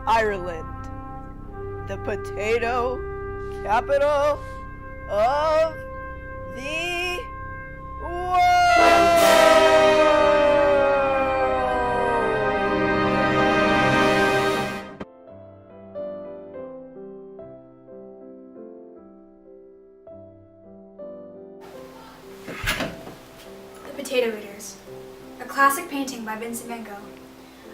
Ireland, the potato capital of the world. The Potato Eaters, a classic painting by Vincent van Gogh,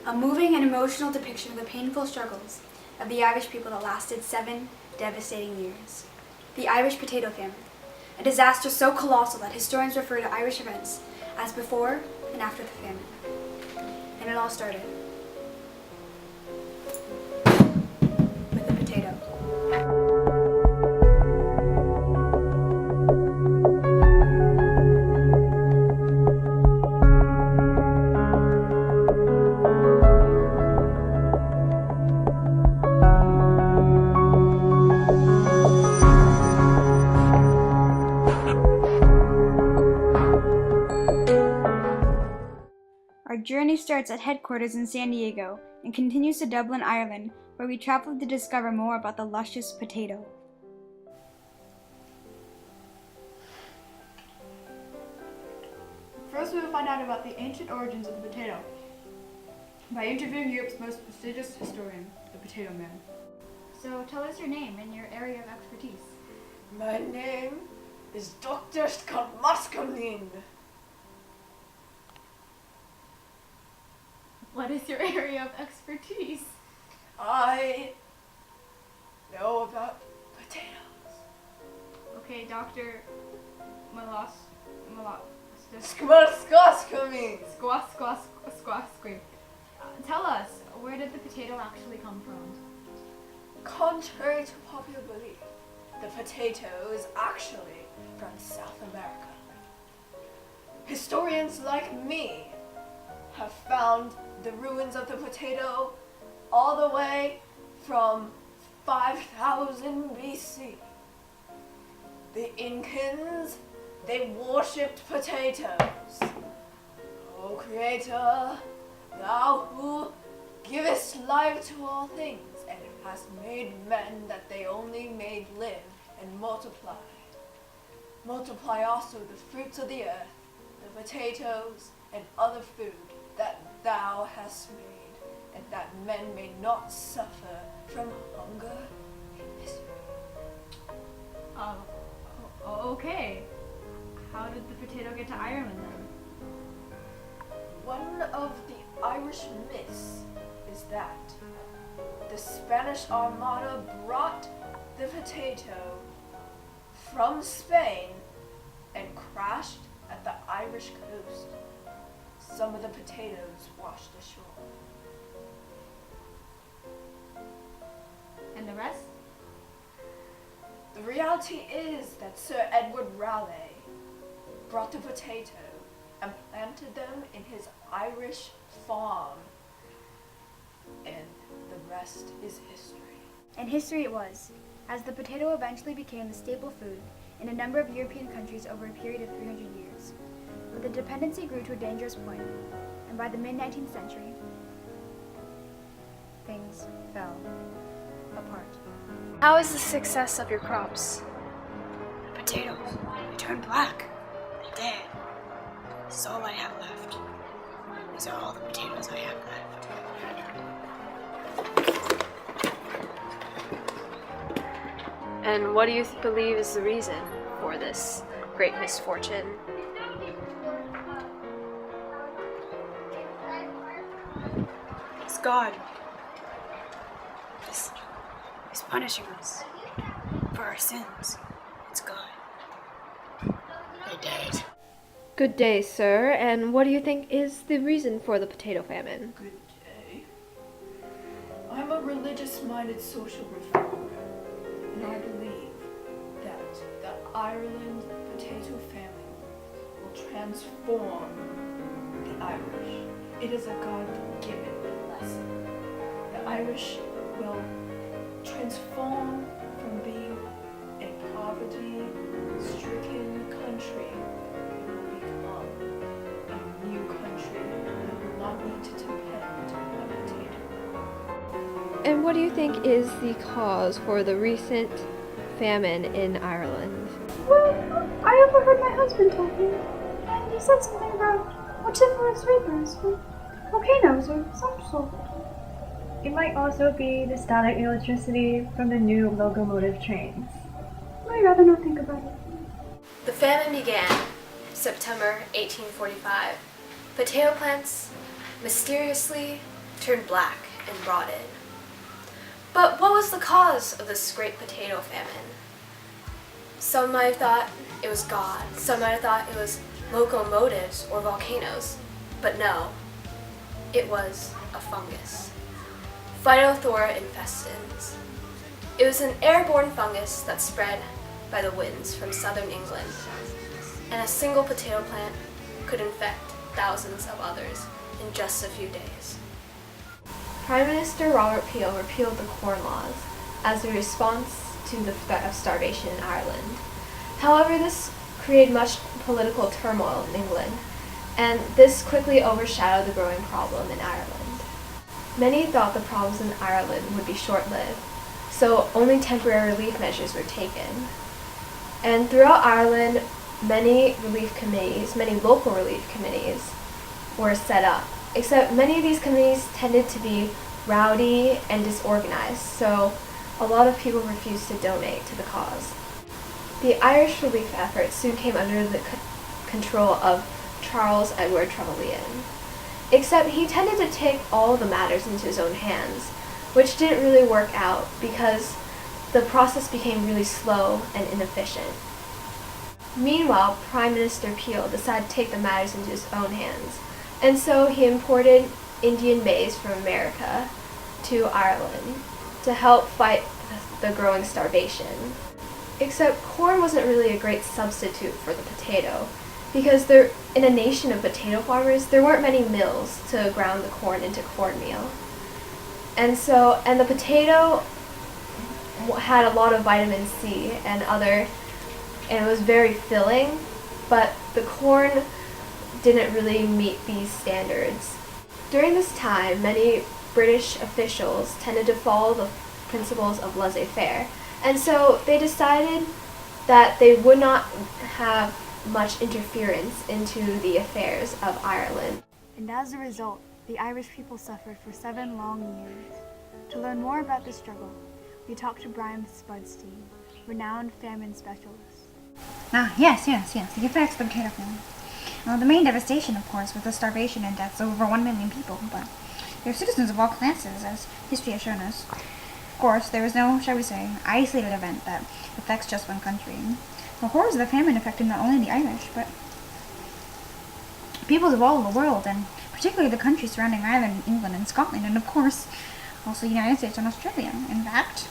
a moving and emotional depiction of the painful struggles of the Irish people that lasted 7 devastating years. The Irish Potato Famine, a disaster so colossal that historians refer to Irish events as before and after the famine. And it all started with the potato. Our journey starts at headquarters in San Diego and continues to Dublin, Ireland, where we travel to discover more about the luscious potato. First, we will find out about the ancient origins of the potato by interviewing Europe's most prestigious historian, the Potato Man. So, tell us your name and your area of expertise. My name is Dr. Maskalin. What is your area of expertise? I know about potatoes. Okay, Dr. Malos. Skwaskaskamin. Squash, scream. Tell us, where did the potato actually come from? Contrary to popular belief, the potato is actually from South America. Historians like me have found the ruins of the potato all the way from 5000 BC. The Incans, they worshipped potatoes. O Creator, thou who givest life to all things, and hast made men that they only may live and multiply. Multiply also the fruits of the earth, the potatoes, and other food that thou hast made, and that men may not suffer from hunger and misery. Okay. How did the potato get to Ireland then? One of the Irish myths is that the Spanish Armada brought the potato from Spain and crashed at the Irish coast. Some of the potatoes washed ashore. And the rest? The reality is that Sir Edward Raleigh brought the potato and planted them in his Irish farm. And the rest is history. And history it was, as the potato eventually became the staple food in a number of European countries over a period of 300 years. But the dependency grew to a dangerous point, and by the mid-19th century, things fell apart. How is the success of your crops? The potatoes, they turned black. They're dead. This is all I have left. These are all the potatoes I have left. And what do you believe is the reason for this great misfortune? It's God. He's punishing us for our sins. It's God. They're dead. Good day, sir. And what do you think is the reason for the potato famine? Good day. I'm a religious-minded social reformer, and I believe that the Ireland potato famine will transform the Irish. It is a God-given blessing. The Irish will transform from being a poverty-stricken country and will become a new country that will not need to depend on potato. And what do you think is the cause for the recent famine in Ireland? Well, I overheard my husband talking, and he said something about vociferous vapors from volcanoes or some sort. It might also be the static electricity from the new locomotive trains. I'd rather not think about it. The famine began September 1845. Potato plants mysteriously turned black and rotted. But what was the cause of this great potato famine? Some might have thought it was God, some might have thought it was locomotives or volcanoes, but no, it was a fungus. Phytophthora infestans. It was an airborne fungus that spread by the winds from southern England, and a single potato plant could infect thousands of others in just a few days. Prime Minister Robert Peel repealed the Corn Laws as a response to the threat of starvation in Ireland. However, this created much political turmoil in England, and this quickly overshadowed the growing problem in Ireland. Many thought the problems in Ireland would be short-lived, so only temporary relief measures were taken. And throughout Ireland, many local relief committees were set up, except many of these committees tended to be rowdy and disorganized, so a lot of people refused to donate to the cause. The Irish relief effort soon came under the control of Charles Edward Trevelyan, except he tended to take all the matters into his own hands, which didn't really work out because the process became really slow and inefficient. Meanwhile, Prime Minister Peel decided to take the matters into his own hands, and so he imported Indian maize from America to Ireland to help fight the growing starvation. Except corn wasn't really a great substitute for the potato, because in a nation of potato farmers, there weren't many mills to ground the corn into cornmeal. And the potato had a lot of vitamin C and it was very filling, but the corn didn't really meet these standards. During this time, many British officials tended to follow the principles of laissez-faire, and so they decided that they would not have much interference into the affairs of Ireland. And as a result, the Irish people suffered for 7 long years. To learn more about this struggle, we talked to Brian Spudstein, renowned famine specialist. Yes, the effects of the potato famine. Well, the main devastation, of course, was the starvation and deaths of over 1 million people, but they're citizens of all classes, as history has shown us. Of course, there was no, shall we say, isolated event that affects just one country. The horrors of the famine affected not only the Irish, but peoples of all over the world, and particularly the countries surrounding Ireland, England, and Scotland, and of course, also the United States and Australia. In fact,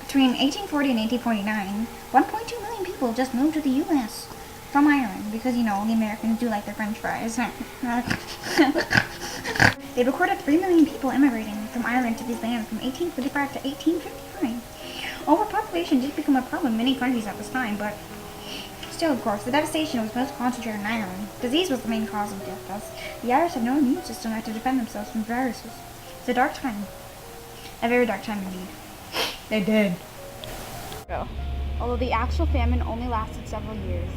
between 1840 and 1849, 1.2 million people just moved to the U.S. from Ireland because, the Americans do like their French fries. They recorded 3 million people immigrating from Ireland to these lands from 1845 to 1855. Overpopulation did become a problem in many countries at this time, but still, of course, the devastation was most concentrated in Ireland. Disease was the main cause of death, thus the Irish had no immune system to defend themselves from viruses. It's a dark time. A very dark time indeed. They did. Although the actual famine only lasted several years,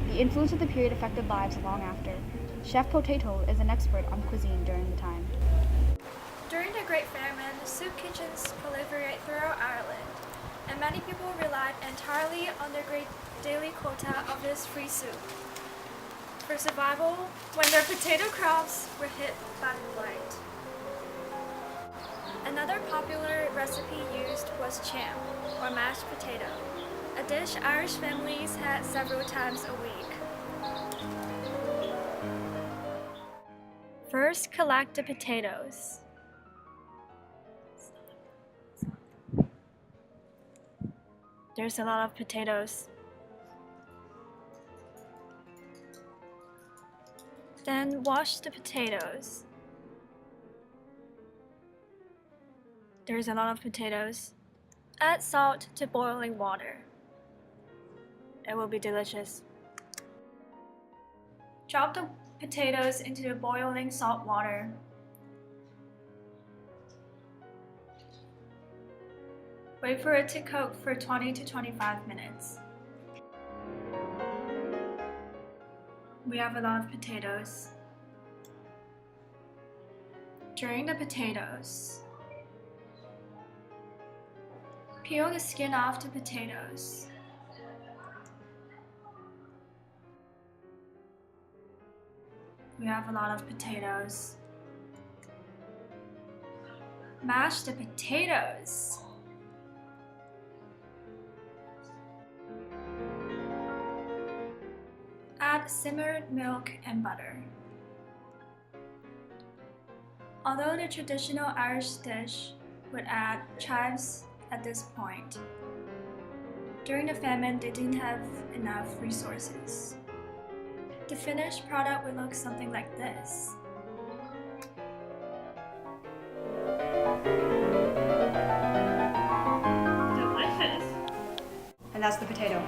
the influence of the period affected lives long after. Chef Potato is an expert on cuisine during the time. During the Great Famine, soup kitchens proliferate throughout Ireland, and many people relied entirely on their great daily quota of this free soup for survival when their potato crops were hit by the blight. Another popular recipe used was cham, or mashed potato, a dish Irish families had several times a week. First, collect the potatoes. There's a lot of potatoes. Then wash the potatoes. There's a lot of potatoes. Add salt to boiling water. It will be delicious. Drop the potatoes into the boiling salt water. Wait for it to cook for 20 to 25 minutes. We have a lot of potatoes. Drain the potatoes. Peel the skin off the potatoes. We have a lot of potatoes. Mash the potatoes. Add simmered milk and butter. Although the traditional Irish dish would add chives at this point, during the famine they didn't have enough resources. The finished product would look something like this. Delicious! And that's the potato.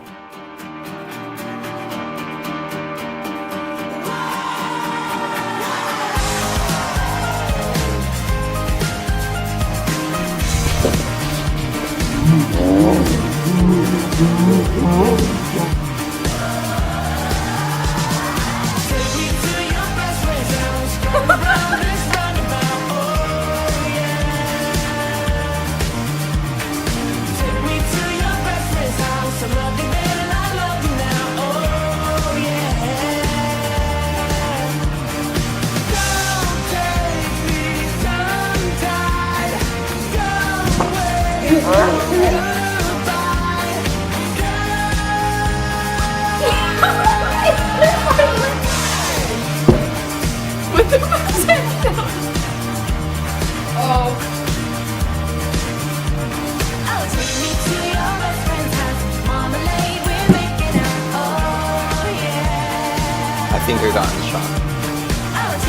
I think you're gotten shot.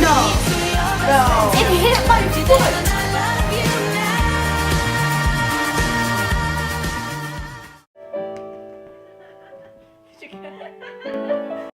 No. It hit my foot!